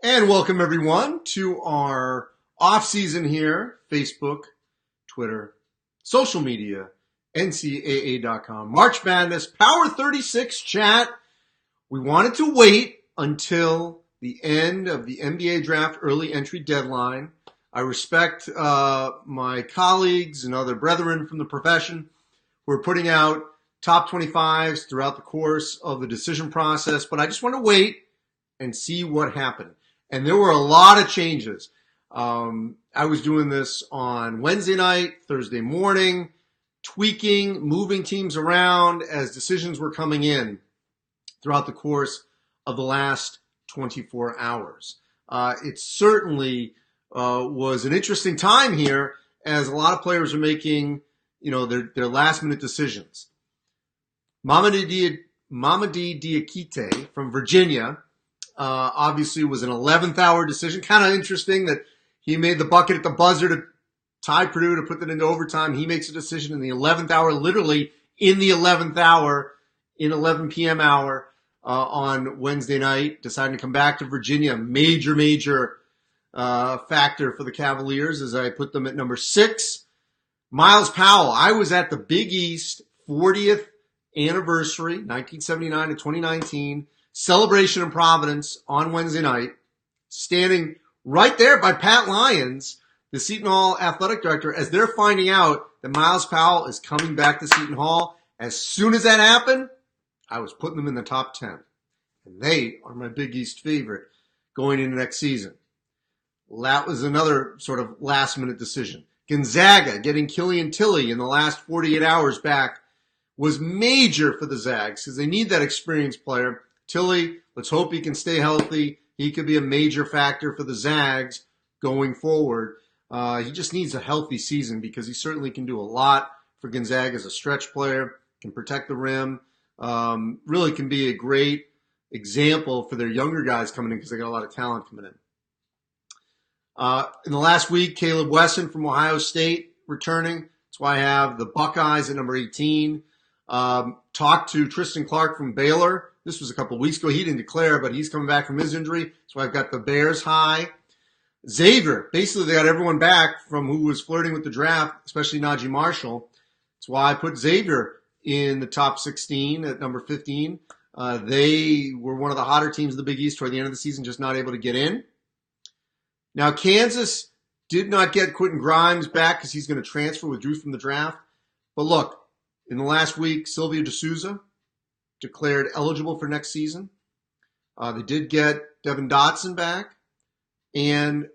And welcome everyone to our off season here, Facebook, Twitter, social media, NCAA.com, March Madness, Power 36 chat. We wanted to wait until the end of the NBA draft early entry deadline. I respect my colleagues and other brethren from the profession who are putting out top 25s throughout the course of the decision process, but I just want to wait and see what happened. And there were a lot of changes. I was doing this on Wednesday night, Thursday morning, tweaking, moving teams around as decisions were coming in throughout the course of the last 24 hours. It certainly was an interesting time here as a lot of players are making, their last-minute decisions. Mamadi Diakite from Virginia obviously was an 11th hour decision. Kind of interesting that he made the bucket at the buzzer to tie Purdue to put that into overtime. He makes a decision in the 11th hour, literally in the 11th hour, in 11 p.m. hour on Wednesday night, deciding to come back to Virginia. Major factor for the Cavaliers as I put them at number 6. Myles Powell. I was at the Big East 40th anniversary, 1979 to 2019. Celebration in Providence on Wednesday night, standing right there by Pat Lyons, the Seton Hall athletic director, as they're finding out that Myles Powell is coming back to Seton Hall. As soon as that happened, I was putting them in the top 10. And they are my Big East favorite going into next season. That was another sort of last-minute decision. Gonzaga getting Killian Tilly in the last 48 hours back was major for the Zags because they need that experienced player. Tilly, let's hope he can stay healthy. He could be a major factor for the Zags going forward. He just needs a healthy season because he certainly can do a lot for Gonzaga as a stretch player, can protect the rim, really can be a great example for their younger guys coming in because they got a lot of talent coming in. In the last week, Caleb Wesson from Ohio State returning. That's why I have the Buckeyes at number 18. Talked to Tristan Clark from Baylor. This was a couple of weeks ago. He didn't declare, but he's coming back from his injury. So I've got the Bears high. Xavier, basically they got everyone back from who was flirting with the draft, especially Najee Marshall. That's why I put Xavier in the top 16 at number 15. They were one of the hotter teams in the Big East toward the end of the season, just not able to get in. Now, Kansas did not get Quentin Grimes back because he's going to transfer, withdrew from the draft. But look, in the last week, Sylvia D'Souza declared eligible for next season. They did get Devin Dotson back. And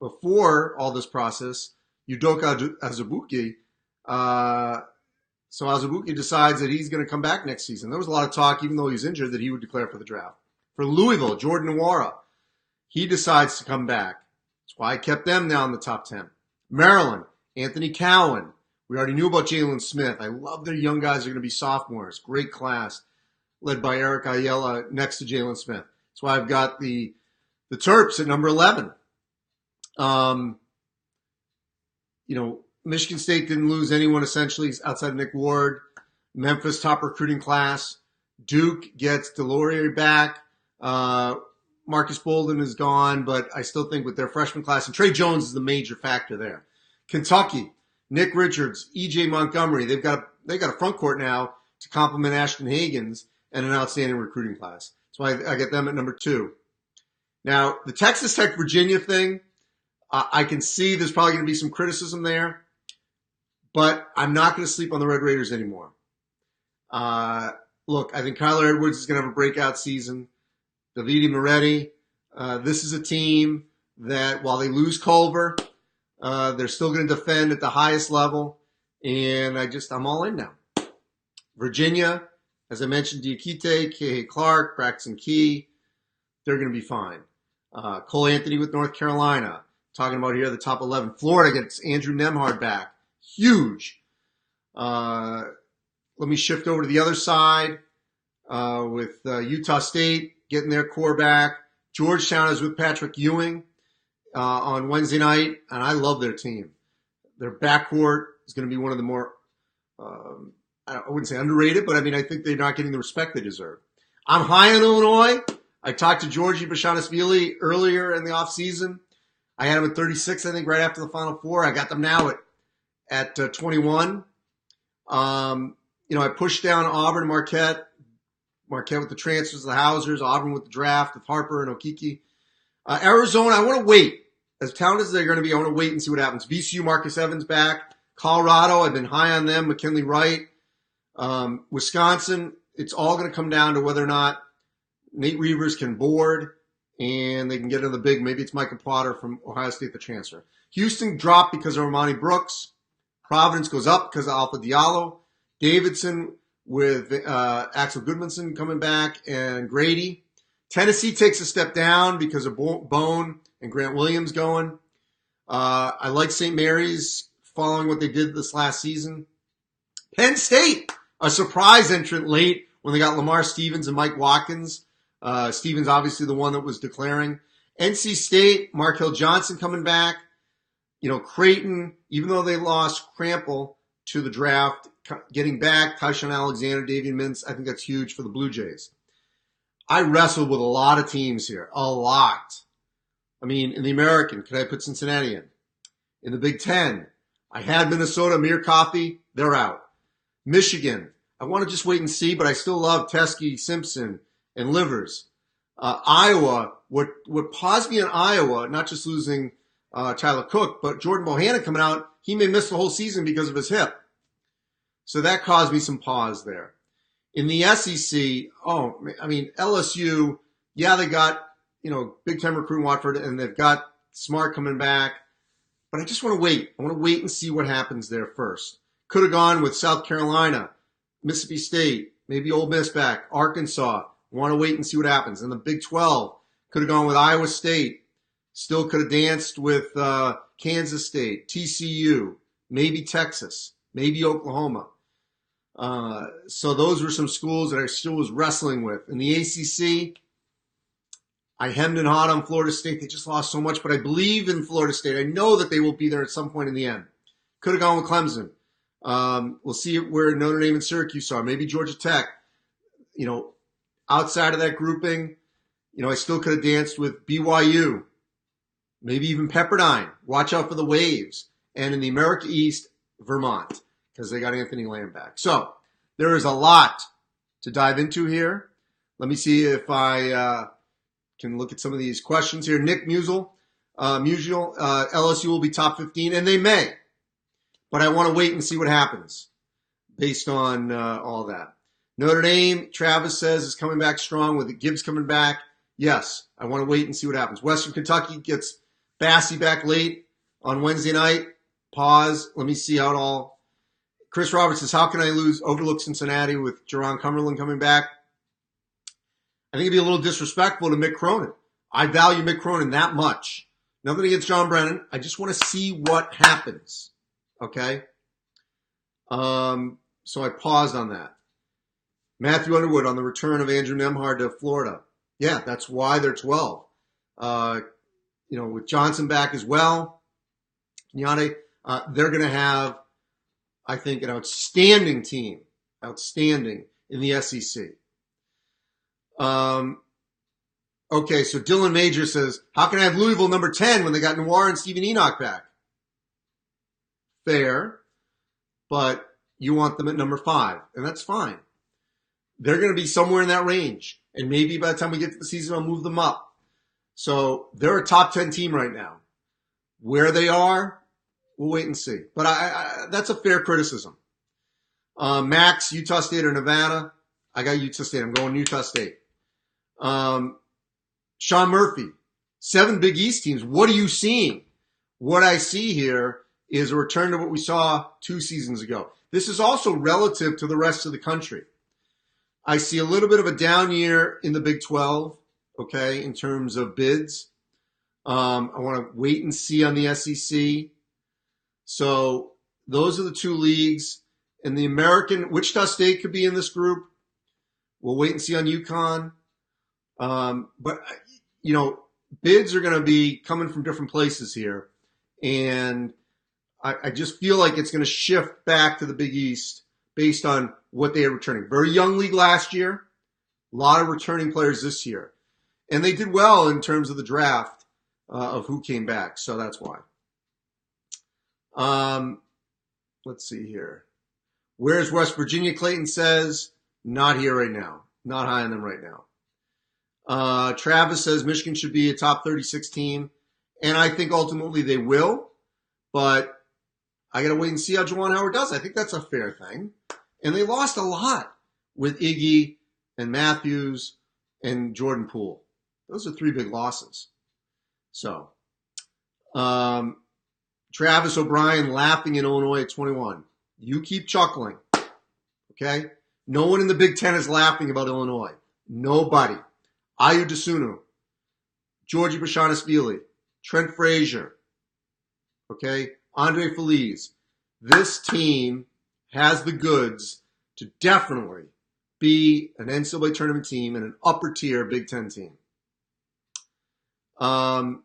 before all this process, Udoka Azubuike, so Azubuike decides that he's going to come back next season. There was a lot of talk, even though he's injured, that he would declare for the draft. For Louisville, Jordan Nwora, he decides to come back. That's why I kept them now in the top 10. Maryland, Anthony Cowan. We already knew about Jalen Smith. I love their young guys are going to be sophomores. Great class, led by Eric Ayala next to Jalen Smith. That's why I've got the Terps at number 11. Michigan State didn't lose anyone essentially outside of Nick Ward. Memphis, top recruiting class. Duke gets Delorier back. Marcus Bolden is gone, but I still think with their freshman class, and Trey Jones is the major factor there. Kentucky, Nick Richards, E.J. Montgomery, they've got a front court now to complement Ashton Hagans and an outstanding recruiting class. So I get them at number 2. Now, the Texas Tech Virginia thing, I can see there's probably going to be some criticism there, but I'm not going to sleep on the Red Raiders anymore. Look, I think Kyler Edwards is going to have a breakout season. Davide Moretti, this is a team that while they lose Culver, they're still going to defend at the highest level, and I'm all in now. Virginia, as I mentioned, Diakite, K.A. Clark, Braxton Key, they're going to be fine. Cole Anthony with North Carolina, talking about here the top 11. Florida gets Andrew Nembhard back. Huge. Let me shift over to the other side with Utah State getting their core back. Georgetown is with Patrick Ewing on Wednesday night, and I love their team. Their backcourt is going to be one of the more, I wouldn't say underrated, but I think they're not getting the respect they deserve. I'm high on Illinois. I talked to Georgi Bashanishvili earlier in the offseason. I had him at 36, I think, right after the Final Four. I got them now at 21. I pushed down Auburn and Marquette. Marquette with the transfers of the Hausers, Auburn with the draft of Harper and Okeke. Arizona, I want to wait. As talented as they're going to be, I want to wait and see what happens. VCU, Marcus Evans back. Colorado, I've been high on them. McKinley Wright. Wisconsin, it's all going to come down to whether or not Nate Reavers can board and they can get into the big. Maybe it's Micah Potter from Ohio State, the transfer. Houston dropped because of Armani Brooks. Providence goes up because of Alpha Diallo. Davidson with Axel Goodmanson coming back and Grady. Tennessee takes a step down because of Bone and Grant Williams going. I like St. Mary's following what they did this last season. Penn State, a surprise entrant late when they got Lamar Stevens and Mike Watkins. Stevens obviously the one that was declaring. NC State, Markel Johnson coming back. Creighton, even though they lost Crampel to the draft, getting back Tyshawn Alexander, Davian Mintz, I think that's huge for the Blue Jays. I wrestled with a lot of teams here. A lot. In the American, could I put Cincinnati in? In the Big Ten, I had Minnesota, Amir Coffey, they're out. Michigan, I want to just wait and see, but I still love Teskey, Simpson, and Livers. Iowa, what paused me in Iowa, not just losing Tyler Cook, but Jordan Bohannon coming out, he may miss the whole season because of his hip. So that caused me some pause there. In the SEC, LSU, yeah, they got, Big Ten recruit in Watford, and they've got Smart coming back. But I just want to wait. I want to wait and see what happens there first. Could have gone with South Carolina, Mississippi State, maybe Ole Miss back, Arkansas. Want to wait and see what happens. In the Big 12, could have gone with Iowa State. Still could have danced with Kansas State, TCU, maybe Texas, maybe Oklahoma. So those were some schools that I still was wrestling with. In the ACC, I hemmed and hawed on Florida State. They just lost so much, but I believe in Florida State. I know that they will be there at some point in the end. Could have gone with Clemson. We'll see where Notre Dame and Syracuse are. Maybe Georgia Tech. Outside of that grouping, I still could have danced with BYU. Maybe even Pepperdine. Watch out for the Waves. And in the America East, Vermont, because they got Anthony Lamb back. So there is a lot to dive into here. Let me see if I can look at some of these questions here. Nick Musial, LSU will be top 15, and they may. But I want to wait and see what happens based on all that. Notre Dame, Travis says, is coming back strong with Gibbs coming back. Yes, I want to wait and see what happens. Western Kentucky gets Bassey back late on Wednesday night. Pause. Let me see how it all. Chris Roberts says, how can I overlook Cincinnati with Jerron Cumberland coming back? I think it'd be a little disrespectful to Mick Cronin. I value Mick Cronin that much. Nothing against John Brennan. I just want to see what happens. Okay? So I paused on that. Matthew Underwood on the return of Andrew Nemhard to Florida. Yeah, that's why they're 12. With Johnson back as well, Kenyate, they're going to have, I think, an outstanding team. Outstanding in the SEC. Okay, so Dylan Major says, how can I have Louisville number 10 when they got Noir and Stephen Enoch back? Fair, but you want them at number 5, and that's fine. They're going to be somewhere in that range, and maybe by the time we get to the season, I'll move them up. So they're a top 10 team right now. Where they are, we'll wait and see. But that's a fair criticism. Max, Utah State or Nevada? I got Utah State. I'm going Utah State. Sean Murphy, 7 Big East teams. What are you seeing? What I see here is a return to what we saw 2 seasons ago. This is also relative to the rest of the country. I see a little bit of a down year in the Big 12, okay, in terms of bids. I want to wait and see on the SEC. So those are the 2 leagues. In the American, Wichita State could be in this group. We'll wait and see on UConn. But, bids are going to be coming from different places here. And I just feel like it's going to shift back to the Big East based on what they are returning. Very young league last year. A lot of returning players this year. And they did well in terms of the draft of who came back. So that's why. Let's see here. Where's West Virginia? Clayton says, not here right now. Not high on them right now. Travis says Michigan should be a top 36 team. And I think ultimately they will. But I got to wait and see how Juwan Howard does. I think that's a fair thing. And they lost a lot with Iggy and Matthews and Jordan Poole. Those are 3 big losses. So, Travis O'Brien laughing in Illinois at 21. You keep chuckling. Okay? No one in the Big Ten is laughing about Illinois. Nobody. Ayu Desunu, Georgie Bashanis-Vili, Trent Frazier, okay, Andre Feliz. This team has the goods to definitely be an NCAA tournament team and an upper tier Big Ten team. Ron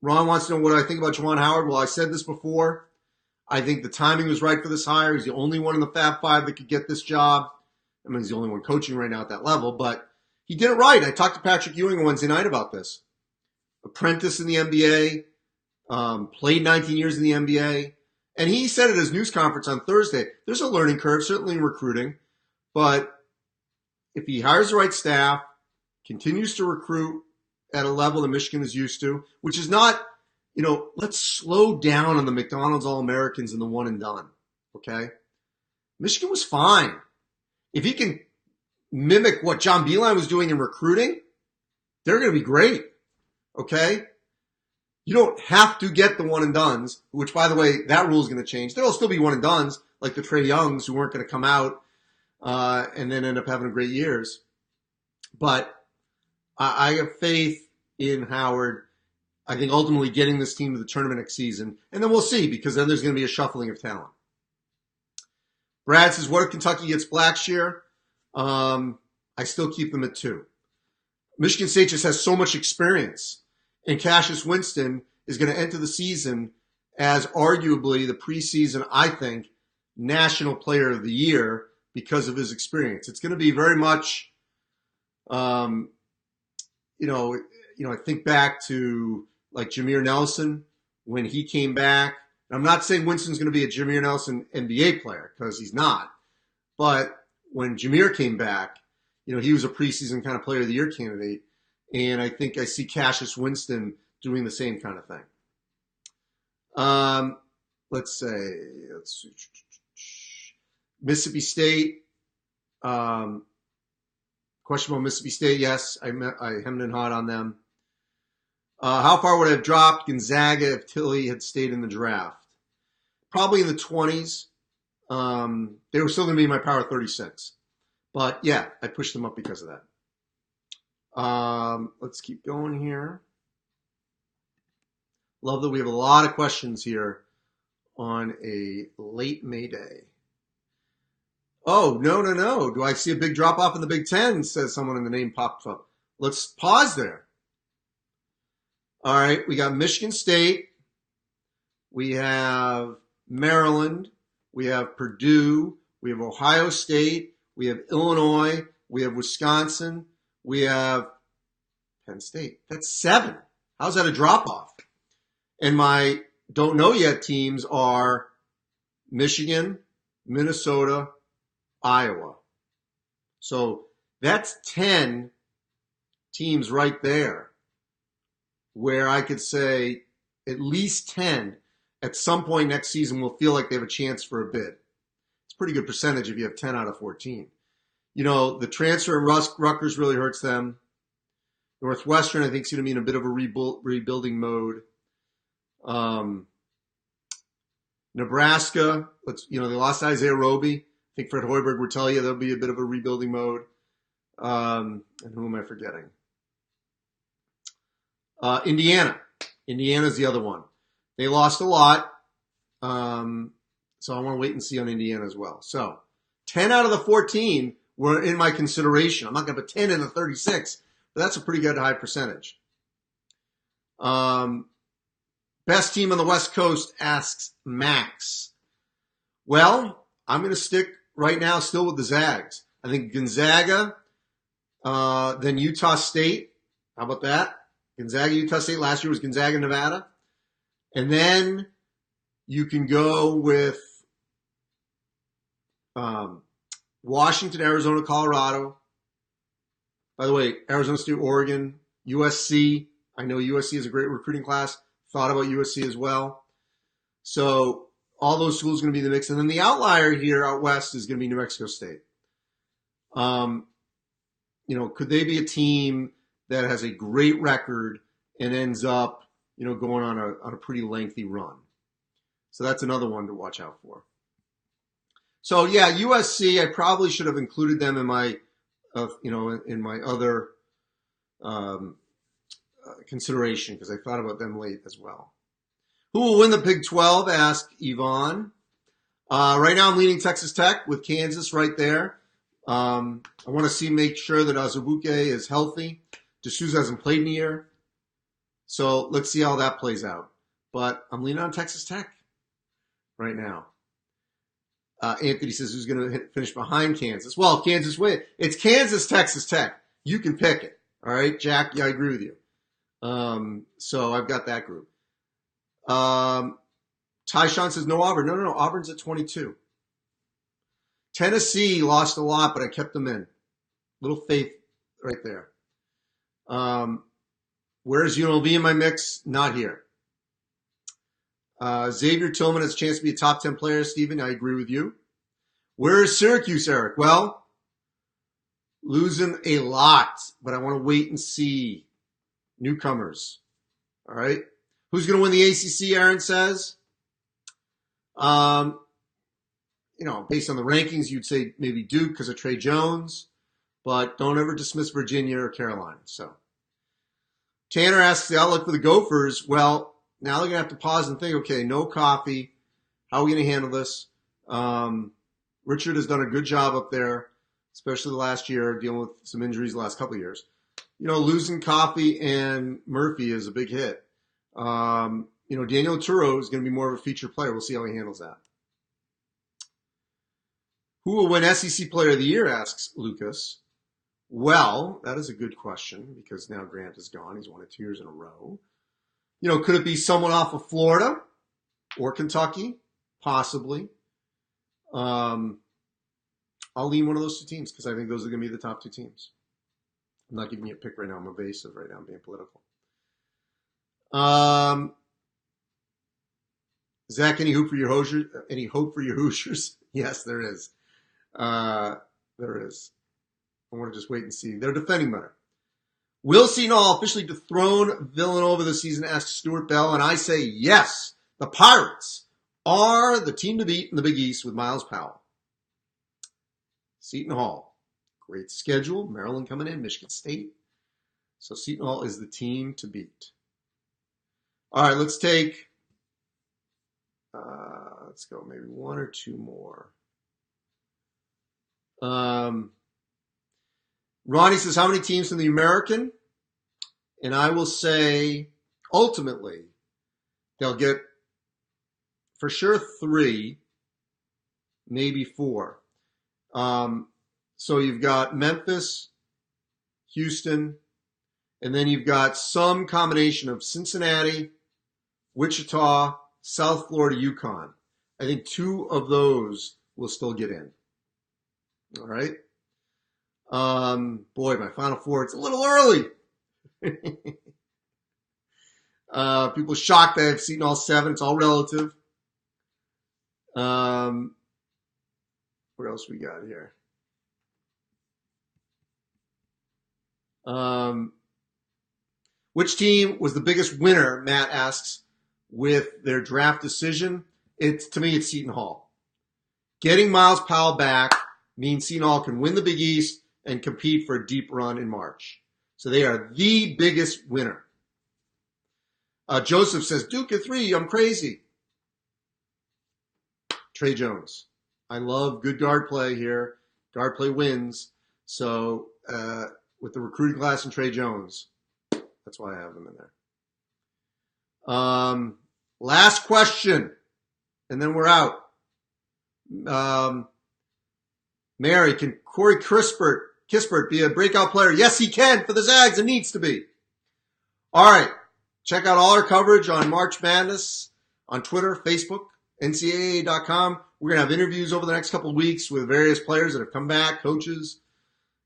wants to know what I think about Juwan Howard. Well, I said this before. I think the timing was right for this hire. He's the only one in the Fab Five that could get this job. I mean, he's the only one coaching right now at that level, but he did it right. I talked to Patrick Ewing Wednesday night about this. Apprentice in the NBA, played 19 years in the NBA, and he said at his news conference on Thursday, there's a learning curve, certainly in recruiting, but if he hires the right staff, continues to recruit at a level that Michigan is used to, which is not, let's slow down on the McDonald's All-Americans and the one and done, okay? Michigan was fine. If he can mimic what John Beilein was doing in recruiting, they're going to be great, okay? You don't have to get the one and dones, which, by the way, that rule is going to change. There'll still be one and dones, like the Trae Youngs, who weren't going to come out and then end up having great years. But I have faith in Howard. I think ultimately getting this team to the tournament next season, and then we'll see, because then there's going to be a shuffling of talent. Brad says, what if Kentucky gets Blackshear? I still keep them at 2. Michigan State just has so much experience, and Cassius Winston is going to enter the season as arguably the preseason, I think, National Player of the Year because of his experience. It's going to be very much, I think back to like Jameer Nelson when he came back. I'm not saying Winston's going to be a Jameer Nelson NBA player, because he's not. But when Jameer came back, he was a preseason kind of player of the year candidate. And I think I see Cassius Winston doing the same kind of thing. Let's see. Mississippi State. Question about Mississippi State. Yes, I hemmed and hawed on them. How far would I have dropped Gonzaga if Tilly had stayed in the draft? Probably in the 20s. They were still going to be in my Power 36. But yeah, I pushed them up because of that. Let's keep going here. Love that we have a lot of questions here on a late May day. Oh, no. Do I see a big drop off in the Big Ten? Says someone, and the name popped up. Let's pause there. All right, we got Michigan State. We have Maryland. We have Purdue. We have Ohio State. We have Illinois. We have Wisconsin. We have Penn State. That's 7. How's that a drop-off? And my don't know yet teams are Michigan, Minnesota, Iowa. So that's 10 teams right there where I could say at least 10 at some point next season will feel like they have a chance for a bid. It's a pretty good percentage if you have 10 out of 14. The transfer in Rutgers really hurts them. Northwestern, I think, is going to be in a bit of a rebuilding mode. Nebraska, they lost Isaiah Roby. I think Fred Hoiberg would tell you there'll be a bit of a rebuilding mode. And who am I forgetting? Indiana. Indiana's the other one. They lost a lot. So I want to wait and see on Indiana as well. So 10 out of the 14 were in my consideration. I'm not going to put 10 in the 36, but that's a pretty good high percentage. Best team on the West Coast, asks Max. Well, I'm going to stick right now still with the Zags. I think Gonzaga, then Utah State, How about that? Gonzaga, Utah State. Last year was Gonzaga, Nevada. And then you can go with Washington, Arizona, Colorado. By the way, Arizona State, Oregon, USC. I know USC is a great recruiting class. Thought about USC as well. So all those schools are going to be in the mix. And then the outlier here out west is going to be New Mexico State. Could they be a team that has a great record and ends up, going on a pretty lengthy run? So that's another one to watch out for. So yeah, USC, I probably should have included them in my, in my other consideration because I thought about them late as well. Who will win the Big 12? Asked Yvonne. Right now I'm leaning Texas Tech with Kansas right there. I want to make sure that Azubuike is healthy. D'Souza hasn't played in a year. So let's see how that plays out. But I'm leaning on Texas Tech right now. Anthony says who's going to finish behind Kansas? Well, Kansas win. It's Kansas, Texas Tech. You can pick it. All right, Jack? Yeah, I agree with you. So I've got that group. Tyshawn says no Auburn. No. Auburn's at 22. Tennessee lost a lot, but I kept them in. Little faith right there. Where's UNLV in my mix? Not here. Xavier Tillman has a chance to be a top 10 player, Stephen. I agree with you. Where is Syracuse, Eric? Well, losing a lot, but I want to wait and see. Newcomers. All right. Who's going to win the ACC, Aaron says? Based on the rankings, you'd say maybe Duke because of Trey Jones, but don't ever dismiss Virginia or Carolina. So Tanner asks the outlook for the Gophers. Well, now they're going to have to pause and think, okay, no coffee. How are we going to handle this? Richard has done a good job up there, especially the last year, dealing with some injuries the last couple of years. Losing Coffee and Murphy is a big hit. Daniel Turo is going to be more of a featured player. We'll see how he handles that. Who will win SEC Player of the Year, asks Lucas. Well, that is a good question because now Grant is gone. He's won it 2 years in a row. Could it be someone off of Florida or Kentucky? Possibly. I'll lean one of those two teams because I think those are going to be the top two teams. I'm not giving you a pick right now. I'm evasive right now. I'm being political. Zach, any hope for your Hoosiers? Any hope for your Hoosiers? Yes, there is. There is. I want to just wait and see. They're defending better. Will Seton Hall officially dethrone Villanova this season? Asks Stuart Bell, and I say yes. The Pirates are the team to beat in the Big East with Myles Powell. Seton Hall, great schedule. Maryland coming in, Michigan State. So Seton Hall is the team to beat. All right, let's take, let's go maybe one or two more. Ronnie says, how many teams in the American? And I will say, ultimately, they'll get for sure 3, maybe 4. So you've got Memphis, Houston, and then you've got some combination of Cincinnati, Wichita, South Florida, UConn. I think 2 of those will still get in. All right. Boy, my Final Four, it's a little early. People shocked that I've seen all 7. It's all relative. What else we got here? Which team was the biggest winner, Matt asks, with their draft decision? To me, it's Seton Hall. Getting Myles Powell back means Seton Hall can win the Big East and compete for a deep run in March. So they are the biggest winner. Joseph says, Duke at 3, I'm crazy. Trey Jones. I love good guard play here. Guard play wins. So with the recruiting class and Trey Jones, that's why I have them in there. Last question, and then we're out. Mary, can Corey Kispert be a breakout player? Yes, he can for the Zags. It needs to be. All right. Check out all our coverage on March Madness on Twitter, Facebook, ncaa.com. We're going to have interviews over the next couple of weeks with various players that have come back, coaches.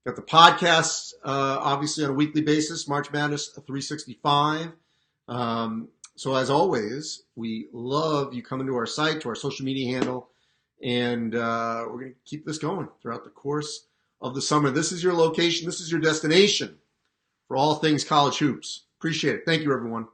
Got the podcast, obviously, on a weekly basis, March Madness 365. So as always, we love you coming to our site, to our social media handle, and we're going to keep this going throughout the course of the summer. This is your location. This is your destination for all things college hoops. Appreciate it. Thank you, everyone.